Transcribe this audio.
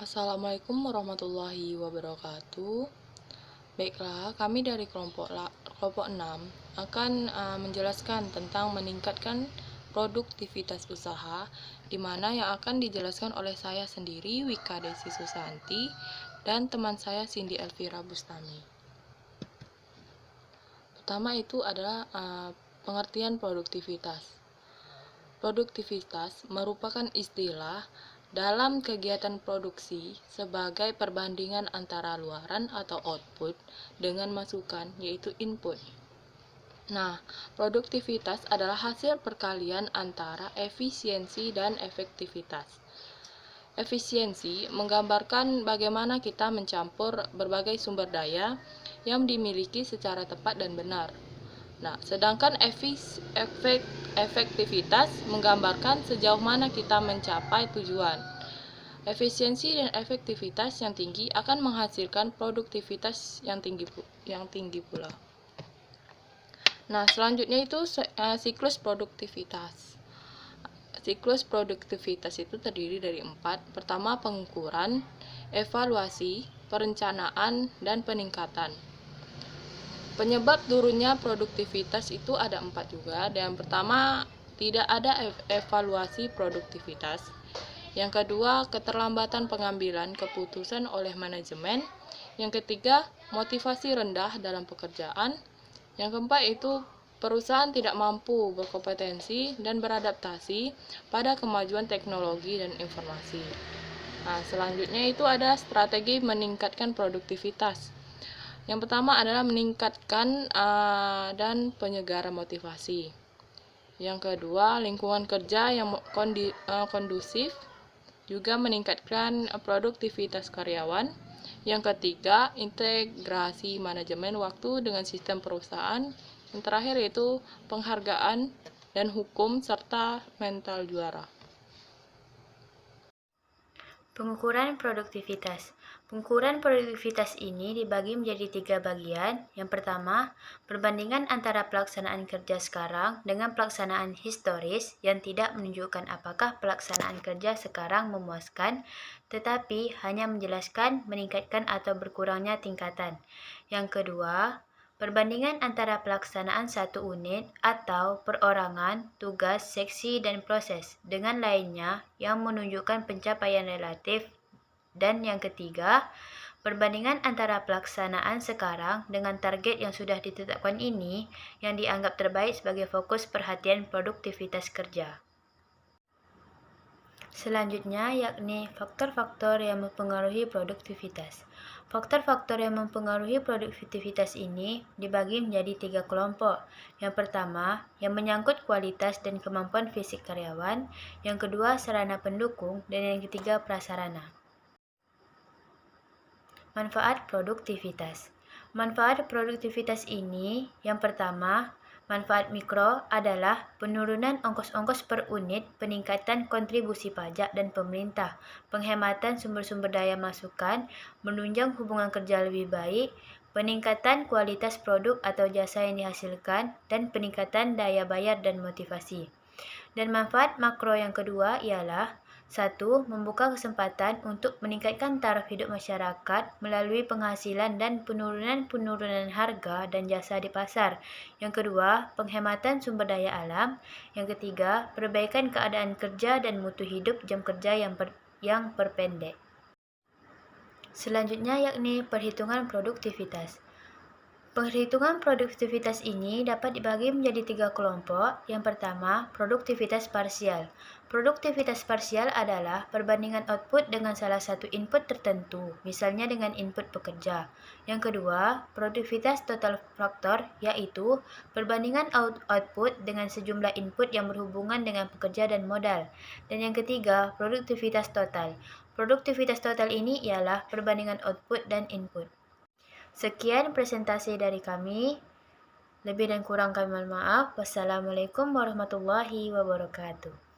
Assalamualaikum warahmatullahi wabarakatuh. Baiklah, kami dari kelompok 6 akan menjelaskan tentang meningkatkan produktivitas usaha, di mana yang akan dijelaskan oleh saya sendiri, Wika Desi Susanti, dan teman saya Cindy Elvira Bustami. Pertama itu adalah pengertian produktivitas. Produktivitas merupakan istilah dalam kegiatan produksi sebagai perbandingan antara luaran atau output dengan masukan, yaitu input. Nah, produktivitas adalah hasil perkalian antara efisiensi dan efektivitas. Efisiensi menggambarkan bagaimana kita mencampur berbagai sumber daya yang dimiliki secara tepat dan benar. Nah, sedangkan efektivitas menggambarkan sejauh mana kita mencapai tujuan. Efisiensi dan efektivitas yang tinggi akan menghasilkan produktivitas yang tinggi pula. Nah, selanjutnya itu siklus produktivitas. Siklus produktivitas itu terdiri dari 4. Pertama, pengukuran, evaluasi, perencanaan, dan peningkatan. Penyebab turunnya produktivitas itu ada 4 juga. Yang pertama, tidak ada evaluasi produktivitas. Yang kedua, keterlambatan pengambilan keputusan oleh manajemen. Yang ketiga, motivasi rendah dalam pekerjaan. Yang keempat itu perusahaan tidak mampu berkompetensi dan beradaptasi pada kemajuan teknologi dan informasi. Nah, selanjutnya itu ada strategi meningkatkan produktivitas. Yang pertama adalah meningkatkan dan penyegara motivasi. Yang kedua, lingkungan kerja yang kondusif, juga meningkatkan produktivitas karyawan. Yang ketiga, integrasi manajemen waktu dengan sistem perusahaan. Yang terakhir yaitu penghargaan dan hukum serta mental juara. Pengukuran produktivitas. Pengukuran produktivitas ini dibagi menjadi 3 bagian. Yang pertama, perbandingan antara pelaksanaan kerja sekarang dengan pelaksanaan historis yang tidak menunjukkan apakah pelaksanaan kerja sekarang memuaskan, tetapi hanya menjelaskan meningkatkan atau berkurangnya tingkatan. Yang kedua, perbandingan antara pelaksanaan satu unit atau perorangan, tugas, seksi, dan proses dengan lainnya yang menunjukkan pencapaian relatif. Dan yang ketiga, perbandingan antara pelaksanaan sekarang dengan target yang sudah ditetapkan ini yang dianggap terbaik sebagai fokus perhatian produktivitas kerja. Selanjutnya yakni faktor-faktor yang mempengaruhi produktivitas. Faktor-faktor yang mempengaruhi produktivitas ini dibagi menjadi 3 kelompok. Yang pertama, yang menyangkut kualitas dan kemampuan fisik karyawan. Yang kedua, sarana pendukung. Dan yang ketiga, prasarana. Manfaat produktivitas. Manfaat produktivitas ini, yang pertama, manfaat mikro adalah penurunan ongkos-ongkos per unit, peningkatan kontribusi pajak dan pemerintah, penghematan sumber-sumber daya masukan, menunjang hubungan kerja lebih baik, peningkatan kualitas produk atau jasa yang dihasilkan, dan peningkatan daya bayar dan motivasi. Dan manfaat makro yang kedua ialah 1. Membuka kesempatan untuk meningkatkan taraf hidup masyarakat melalui penghasilan dan penurunan harga dan jasa di pasar. Yang kedua, penghematan sumber daya alam. Yang ketiga, perbaikan keadaan kerja dan mutu hidup jam kerja yang perpendek. Selanjutnya yakni perhitungan produktivitas. Perhitungan produktivitas ini dapat dibagi menjadi 3 kelompok. Yang pertama, produktivitas parsial. Produktivitas parsial adalah perbandingan output dengan salah satu input tertentu, misalnya dengan input pekerja. Yang kedua, produktivitas total faktor, yaitu perbandingan output dengan sejumlah input yang berhubungan dengan pekerja dan modal. Dan yang ketiga, produktivitas total. Produktivitas total ini ialah perbandingan output dan input. Sekian presentasi dari kami. Lebih dan kurang kami mohon maaf. Wassalamualaikum warahmatullahi wabarakatuh.